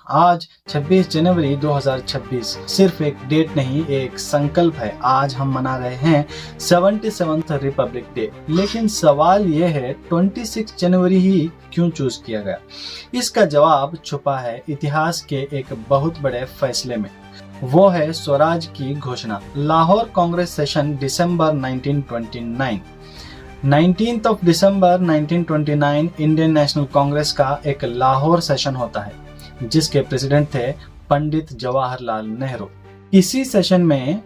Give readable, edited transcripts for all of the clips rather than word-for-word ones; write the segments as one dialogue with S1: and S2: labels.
S1: आज 26 जनवरी 2026 सिर्फ एक डेट नहीं, एक संकल्प है। आज हम मना रहे हैं 77th रिपब्लिक डे। लेकिन सवाल यह है 26 जनवरी ही क्यों चूज किया गया? इसका जवाब छुपा है इतिहास के एक बहुत बड़े फैसले में। वो है स्वराज की घोषणा। Lahore Congress session December 1929। 19th of December 1929 Indian national Congress का एक लाहौर सेशन होता है, जिसके प्रेसिडेंट थे पंडित जवाहरलाल नेहरू। इसी सेशन में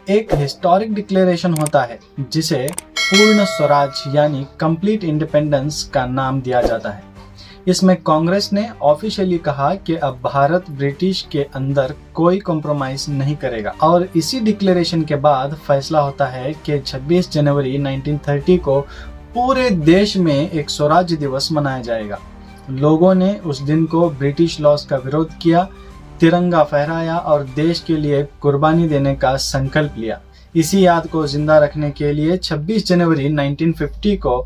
S1: एक हिस्टोरिक डिक्लेरेशन होता है जिसे पूर्ण स्वराज यानी कंप्लीट इंडिपेंडेंस का नाम दिया जाता है। इसमें कांग्रेस ने ऑफिशियली कहा कि अब भारत ब्रिटिश के अंदर कोई कॉम्प्रोमाइज नहीं करेगा। और इसी डिक्लेरेशन के बाद फैसला होता है कि 26 जनवरी 1930 को पूरे देश में एक स्वराज्य दिवस मनाया जाएगा। लोगों ने उस दिन को ब्रिटिश लॉज का विरोध किया, तिरंगा फहराया और देश के लिए कुर्बानी देने का संकल्प लिया। इसी याद को जिंदा रखने के लिए 26 जनवरी 1950 को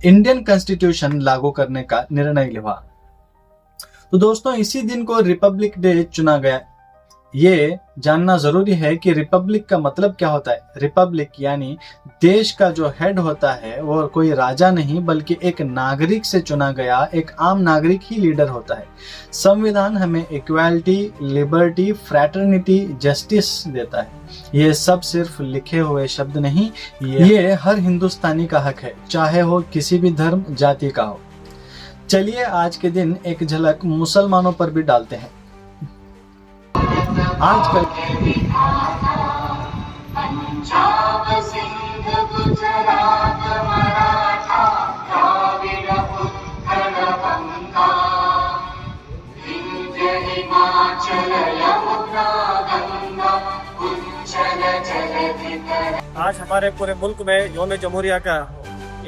S1: इंडियन कॉन्स्टिट्यूशन लागू करने का निर्णय लिया। तो दोस्तों, इसी दिन को रिपब्लिक डे चुना गया। ये जानना जरूरी है कि रिपब्लिक का मतलब क्या होता है। रिपब्लिक यानी देश का जो हेड होता है वो कोई राजा नहीं बल्कि एक नागरिक से चुना गया एक आम नागरिक ही लीडर होता है। संविधान हमें इक्वालिटी, लिबर्टी, फ्रैटर्निटी, जस्टिस देता है। ये सब सिर्फ लिखे हुए शब्द नहीं, ये हर हिंदुस्तानी का हक है, चाहे वो किसी भी धर्म जाति का हो। चलिए आज के दिन एक झलक मुसलमानों पर भी डालते हैं। आजकल
S2: आज हमारे पूरे मुल्क में यौम जमहूरिया का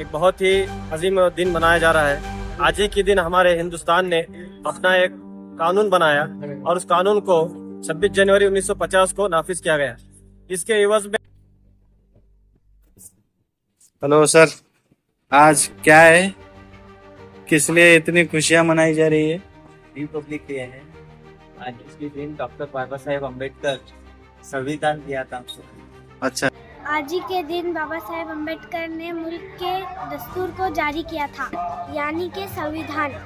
S2: एक बहुत ही अजीम दिन मनाया जा रहा है। आज ही के दिन हमारे हिंदुस्तान ने अपना एक कानून बनाया और उस कानून को 26 जनवरी 1950 को नाफिज किया गया। इसके एवज में
S3: हेलो सर, आज क्या है, किस लिए इतनी खुशियां मनाई जा रही है?
S4: रिपब्लिक डे है। आज इसके दिन डॉक्टर बाबा साहेब अम्बेडकर संविधान दिया था।
S3: अच्छा,
S5: आज ही के दिन बाबा साहेब अम्बेडकर ने मुल्क के दस्तूर को जारी किया था, यानी कि संविधान।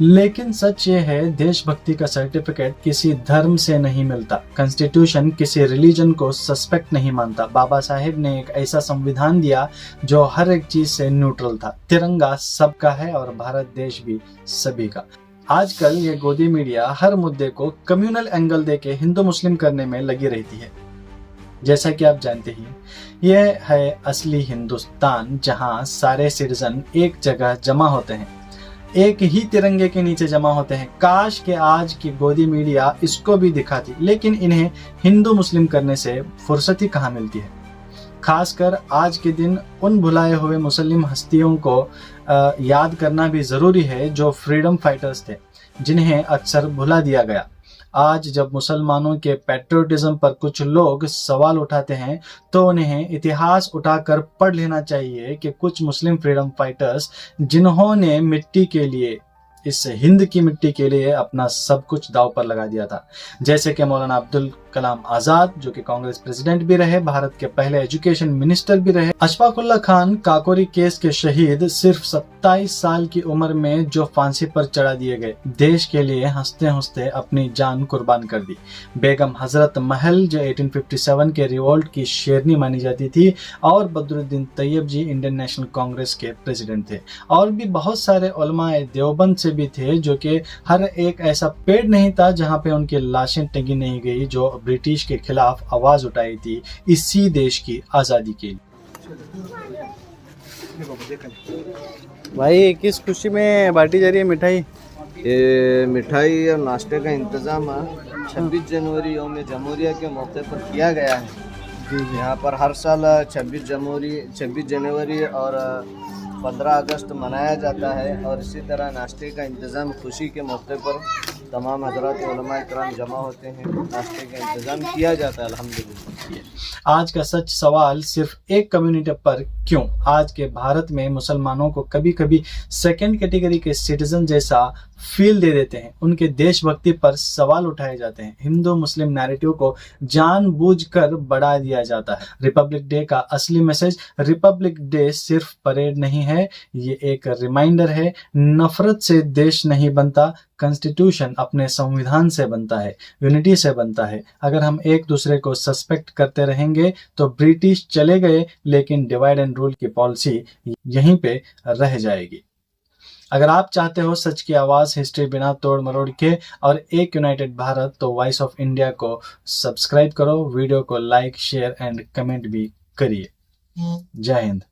S1: लेकिन सच ये है, देशभक्ति का सर्टिफिकेट किसी धर्म से नहीं मिलता। कॉन्स्टिट्यूशन किसी रिलीजन को सस्पेक्ट नहीं मानता। बाबा साहेब ने एक ऐसा संविधान दिया जो हर एक चीज से न्यूट्रल था। तिरंगा सबका है और भारत देश भी सभी का। आजकल ये गोदी मीडिया हर मुद्दे को कम्युनल एंगल देके हिंदू मुस्लिम करने में लगी रहती है। जैसा कि आप जानते ही, यह है असली हिंदुस्तान जहां सारे सिटीजन एक जगह जमा होते हैं, एक ही तिरंगे के नीचे जमा होते हैं। काश के आज की गोदी मीडिया इसको भी दिखाती, लेकिन इन्हें हिंदू मुस्लिम करने से फुर्सत ही कहाँ मिलती है। खासकर आज के दिन उन भुलाए हुए मुस्लिम हस्तियों को याद करना भी जरूरी है जो फ्रीडम फाइटर्स थे, जिन्हें अक्सर भुला दिया गया। आज जब मुसलमानों के पैट्रियोटिज्म पर कुछ लोग सवाल उठाते हैं तो उन्हें इतिहास उठाकर पढ़ लेना चाहिए कि कुछ मुस्लिम फ्रीडम फाइटर्स जिन्होंने मिट्टी के लिए, इस हिंद की मिट्टी के लिए अपना सब कुछ दांव पर लगा दिया था। जैसे कि मौलाना अब्दुल कलाम आजाद, जो कि कांग्रेस प्रेसिडेंट भी रहे, भारत के पहले एजुकेशन मिनिस्टर भी रहे। अशफाकुल्ला खान काकोरी केस के शहीद सिर्फ 27 साल की उम्र में जो फांसी पर चढ़ा दिए गए, देश के लिए हंसते हंसते अपनी जान कुर्बान कर दी। बेगम हजरत महल, जो 1857 के रिवोल्ट की शेरनी मानी जाती थी, और बदरुद्दीन तैयब जी इंडियन नेशनल कांग्रेस के प्रेसिडेंट थे। और भी बहुत सारे उलमाए देवबंद से भी थे, जो कि हर एक ऐसा पेड़ नहीं था जहां पे उनकी लाशें टंगी नहीं गई, जो ब्रिटिश के खिलाफ आवाज उठाई थी इसी देश की आजादी के लिए।
S3: भाई किस खुशी में बांटी जा रही है मिठाई?
S6: ये मिठाई और नाश्ते का इंतज़ाम 26 जनवरी यौम जमहूरिया के मौके पर किया गया है। यहाँ पर हर साल 26 जनवरी और 15 अगस्त मनाया जाता है और इसी तरह नाश्ते का इंतज़ाम खुशी के मौके पर तमाम हज़रात उलमा इकराम जमा होते हैं, नाश्ते का इंतज़ाम किया जाता है अल्हम्दुलिल्लाह।
S1: आज का सच सवाल सिर्फ एक कम्युनिटी पर क्यों आज के भारत में मुसलमानों को कभी कभी सेकंड कैटेगरी के सिटीजन जैसा फील दे देते हैं। उनके देशभक्ति पर सवाल उठाए जाते हैं। हिंदू मुस्लिम नैरेटिव को जानबूझकर बढ़ा दिया जाता है। रिपब्लिक डे का असली मैसेज, रिपब्लिक डे सिर्फ परेड नहीं है, ये एक रिमाइंडर है। नफरत से देश नहीं बनता, कॉन्स्टिट्यूशन अपने संविधान से बनता है, यूनिटी से बनता है। अगर हम एक दूसरे को सस्पेक्ट करते रहेंगे तो ब्रिटिश चले गए, लेकिन डिवाइड एंड रूल की पॉलिसी यहीं पे रह जाएगी। अगर आप चाहते हो सच की आवाज, हिस्ट्री बिना तोड़ मरोड़ के और एक यूनाइटेड भारत, तो वॉइस ऑफ इंडिया को सब्सक्राइब करो, वीडियो को लाइक शेयर एंड कमेंट भी करिए। जय हिंद।